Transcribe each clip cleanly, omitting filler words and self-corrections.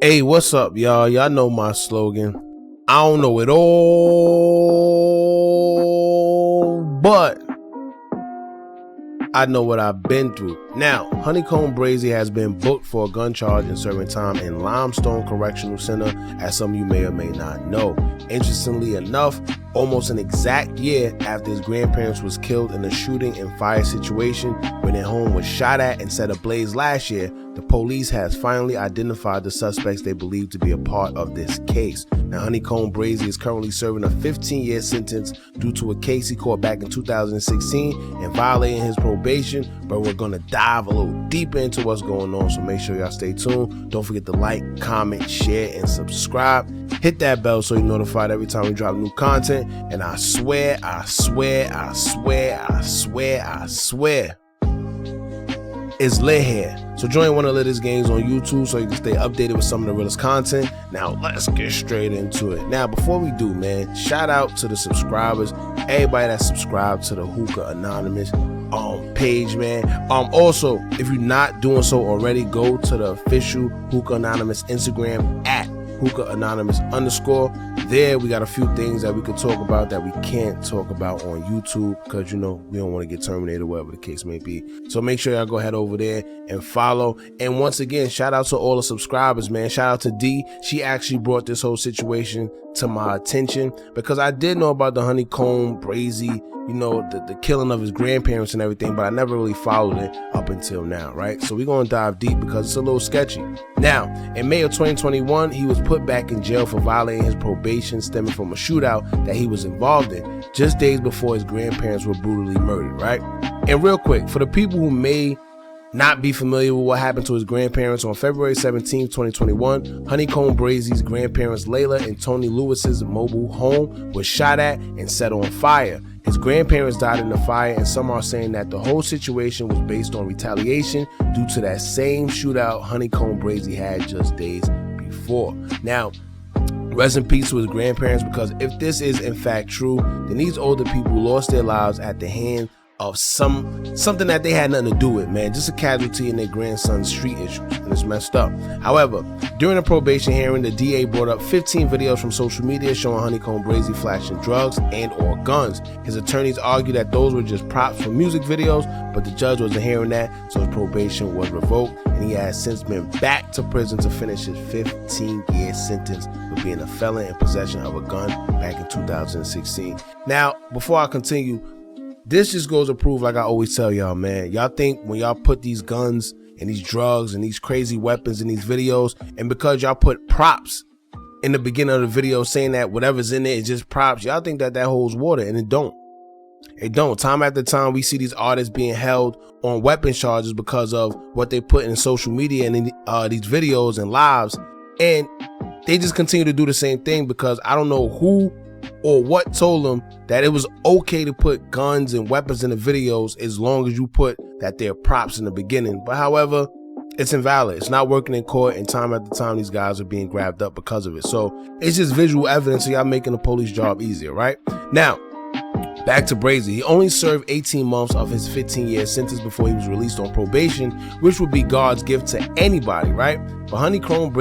Hey, what's up, y'all? Y'all know my slogan. I don't know it all, but I know what I've been through. Now, HoneyKomb Brazy has been booked for a gun charge and serving time in Limestone Correctional Center, as some of you may or may not know. Interestingly enough, almost an exact year after his grandparents was killed in a shooting and fire situation when their home was shot at and set ablaze last year, the police has finally identified the suspects they believe to be a part of this case. Now, HoneyKomb Brazy is currently serving a 15-year sentence due to a case he caught back in 2016 and violating his probation, but we're gonna dive a little deeper into what's going on, so make sure y'all stay tuned. Don't forget to like, comment, share, and subscribe. Hit that bell so you're notified every time we drop new content. And I swear, it's lit here. So join one of the latest games on YouTube so you can stay updated with some of the realest content. Now let's get straight into it. Now before we do, man, shout out to the subscribers, everybody that subscribed to the Hookah Anonymous page, man. Also, if you're not doing so already, go to the official Hookah Anonymous Instagram at Hookah Anonymous _. There we got a few things that we could talk about that we can't talk about on YouTube, because you know we don't want to get terminated, whatever the case may be. So make sure y'all go head over there and follow. And once again, shout out to all the subscribers, man. Shout out to D. She actually brought this whole situation to my attention, because I did know about the HoneyKomb Brazy, you know, the killing of his grandparents and everything, but I never really followed it up until now, right? So we're gonna dive deep because it's a little sketchy. Now, in May of 2021, he was put back in jail for violating his probation stemming from a shootout that he was involved in just days before his grandparents were brutally murdered, right? And real quick, for the people who may not be familiar with what happened to his grandparents, on February 17, 2021, HoneyKomb Brazy's grandparents Layla and Tony Lewis's mobile home was shot at and set on fire. His grandparents died in the fire, and some are saying that the whole situation was based on retaliation due to that same shootout HoneyKomb Brazy had just days before. Now, rest in peace to his grandparents, because if this is in fact true, then these older people lost their lives at the hand of something that they had nothing to do with, man. Just a casualty in their grandson's street issues, and it's messed up. However, during the probation hearing, the DA brought up 15 videos from social media showing HoneyKomb Brazy flashing drugs and or guns. His attorneys argued that those were just props for music videos, but the judge wasn't hearing that, so his probation was revoked, and he has since been back to prison to finish his 15-year sentence for being a felon in possession of a gun back in 2016. Now, before I continue, this just goes to prove, like I always tell y'all, man, y'all think when y'all put these guns and these drugs and these crazy weapons in these videos, and because y'all put props in the beginning of the video saying that whatever's in it is just props, y'all think that holds water, and it don't. It don't. Time after time, we see these artists being held on weapons charges because of what they put in social media and in these videos and lives, and they just continue to do the same thing because I don't know who or what told them that it was okay to put guns and weapons in the videos as long as you put that they're props in the beginning. But however, it's invalid. It's not working in court, and time after time these guys are being grabbed up because of it. So it's just visual evidence, so y'all making the police job easier, right? Now, back to Brazy. He only served 18 months of his 15-year sentence before he was released on probation, which would be God's gift to anybody, right? But HoneyKomb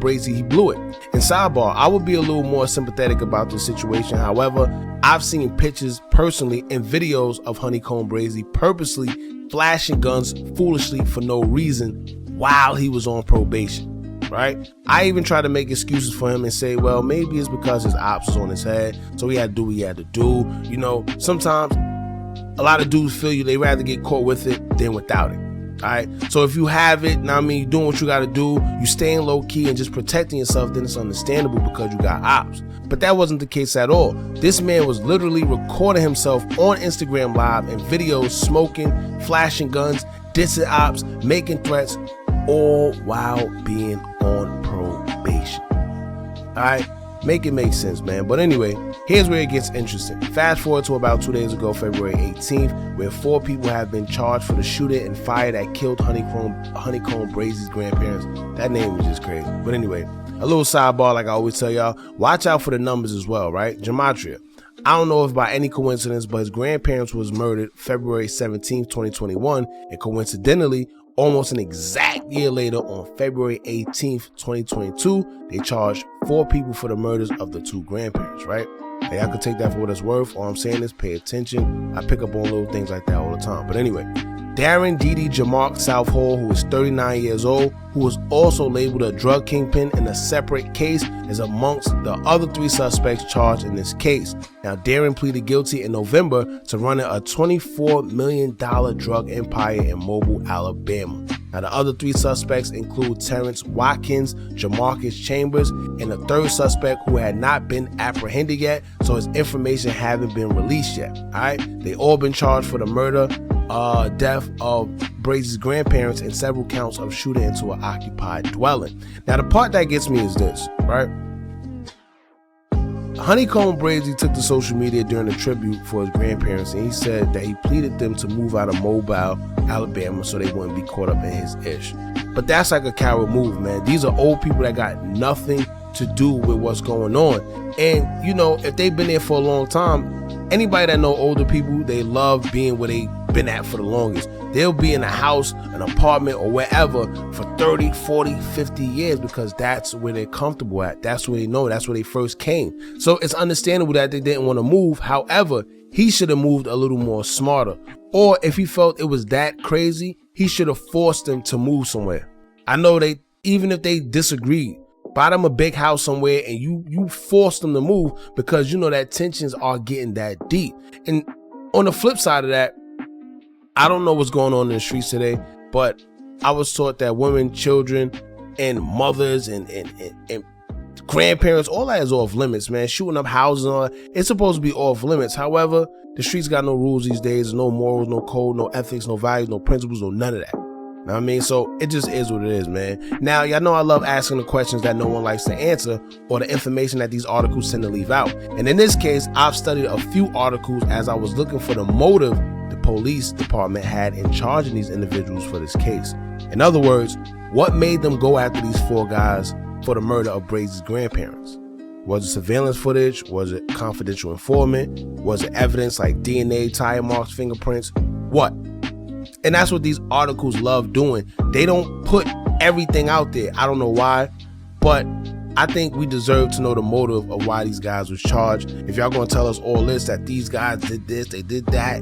Brazy, he blew it. And sidebar, I would be a little more sympathetic about this situation. However, I've seen pictures personally and videos of HoneyKomb Brazy purposely flashing guns foolishly for no reason while he was on probation, right? I even try to make excuses for him and say, well, maybe it's because his ops was on his head, so he had to do what he had to do. You know, sometimes a lot of dudes feel they rather get caught with it than without it. All right, so if you have it, now I mean, you're doing what you got to do, you staying low key and just protecting yourself, then it's understandable because you got ops. But that wasn't the case at all. This man was literally recording himself on Instagram Live and videos, smoking, flashing guns, dissing ops, making threats, all while being on probation. All right, make it make sense, man. But anyway, here's where it gets interesting. Fast forward to about 2 days ago, February 18th, where 4 people have been charged for the shooting and fire that killed HoneyKomb Brazy's grandparents. That name is just crazy. But anyway, a little sidebar, like I always tell y'all, watch out for the numbers as well, right? Gematria. I don't know if by any coincidence, but his grandparents was murdered February 17th, 2021, and coincidentally, Almost an exact year later, on February 18th, 2022, they charged 4 people for the murders of the 2 grandparents, right? Now, y'all can take that for what it's worth. All I'm saying is pay attention. I pick up on little things like that all the time. But anyway, Darren Didi Jamark Southall, who is 39 years old, who was also labeled a drug kingpin in a separate case, is amongst the other 3 suspects charged in this case. Now, Darren pleaded guilty in November to running a $24 million drug empire in Mobile, Alabama. Now, the other 3 suspects include Terrence Watkins, Jamarcus Chambers, and a 3rd suspect who had not been apprehended yet, so his information haven't been released yet. All right, they all been charged for the murder, death of Brazy's grandparents, and several counts of shooting into an occupied dwelling. Now, the part that gets me is this, right? HoneyKomb Brazy took to social media during a tribute for his grandparents, and he said that he pleaded them to move out of Mobile, Alabama, so they wouldn't be caught up in his ish. But that's like a coward move, man. These are old people that got nothing to do with what's going on. And, you know, if they've been there for a long time, anybody that know older people, they love being where they been at for the longest. They'll be in a house, an apartment, or wherever for 30, 40, 50 years because that's where they're comfortable at. That's where they know. That's where they first came. So it's understandable that they didn't want to move. However, he should have moved a little more smarter. Or if he felt it was that crazy, he should have forced them to move somewhere. I know even if they disagreed, buy them a big house somewhere and you force them to move because you know that tensions are getting that deep. And on the flip side of that, I don't know what's going on in the streets today, but I was taught that women, children, and mothers and grandparents, all that is off limits, man. Shooting up houses, and all that, it's supposed to be off limits. However, the streets got no rules these days, no morals, no code, no ethics, no values, no principles, no none of that. Know what I mean? So it just is what it is, man. Now, y'all know I love asking the questions that no one likes to answer or the information that these articles tend to leave out. And in this case, I've studied a few articles as I was looking for the motive the police department had in charging these individuals for this case. In other words, what made them go after these 4 guys for the murder of Brazy's grandparents? Was it surveillance footage? Was it confidential informant? Was it evidence like DNA, tire marks, fingerprints? What? And that's what these articles love doing. They don't put everything out there. I don't know why, but I think we deserve to know the motive of why these guys was charged. If y'all gonna tell us all this, that these guys did this, they did that,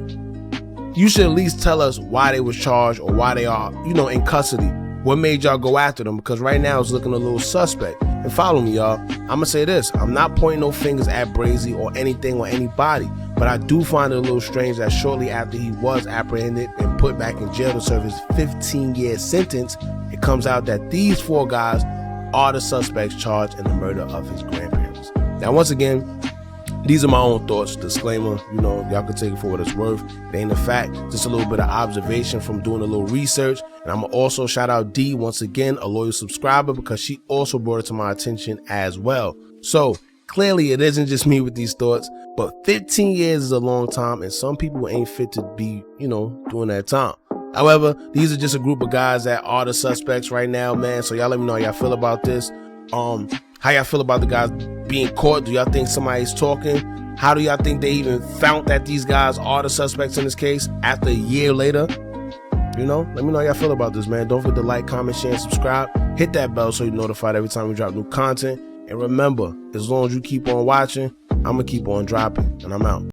you should at least tell us why they was charged or why they are, you know, in custody. What made y'all go after them? Because right now it's looking a little suspect. And follow me, y'all. I'm gonna say this. I'm not pointing no fingers at Brazy or anything or anybody, but I do find it a little strange that shortly after he was apprehended and put back in jail to serve his 15-year sentence, it comes out that these 4 guys are the suspects charged in the murder of his grandparents. Now, once again, these are my own thoughts. Disclaimer, you know, y'all can take it for what it's worth. It ain't a fact, just a little bit of observation from doing a little research. And I'm gonna also shout out D, once again, a loyal subscriber, because she also brought it to my attention as well. So clearly it isn't just me with these thoughts, but 15 years is a long time and some people ain't fit to be, you know, doing that time. However, these are just a group of guys that are the suspects right now, man. So y'all let me know how y'all feel about this. How y'all feel about the guys being caught? Do y'all think somebody's talking? How do y'all think they even found that these guys are the suspects in this case after a year later? You know, let me know how y'all feel about this, man. Don't forget to like, comment, share, and subscribe. Hit that bell so you're notified every time we drop new content. And remember, as long as you keep on watching, I'm going to keep on dropping. And I'm out.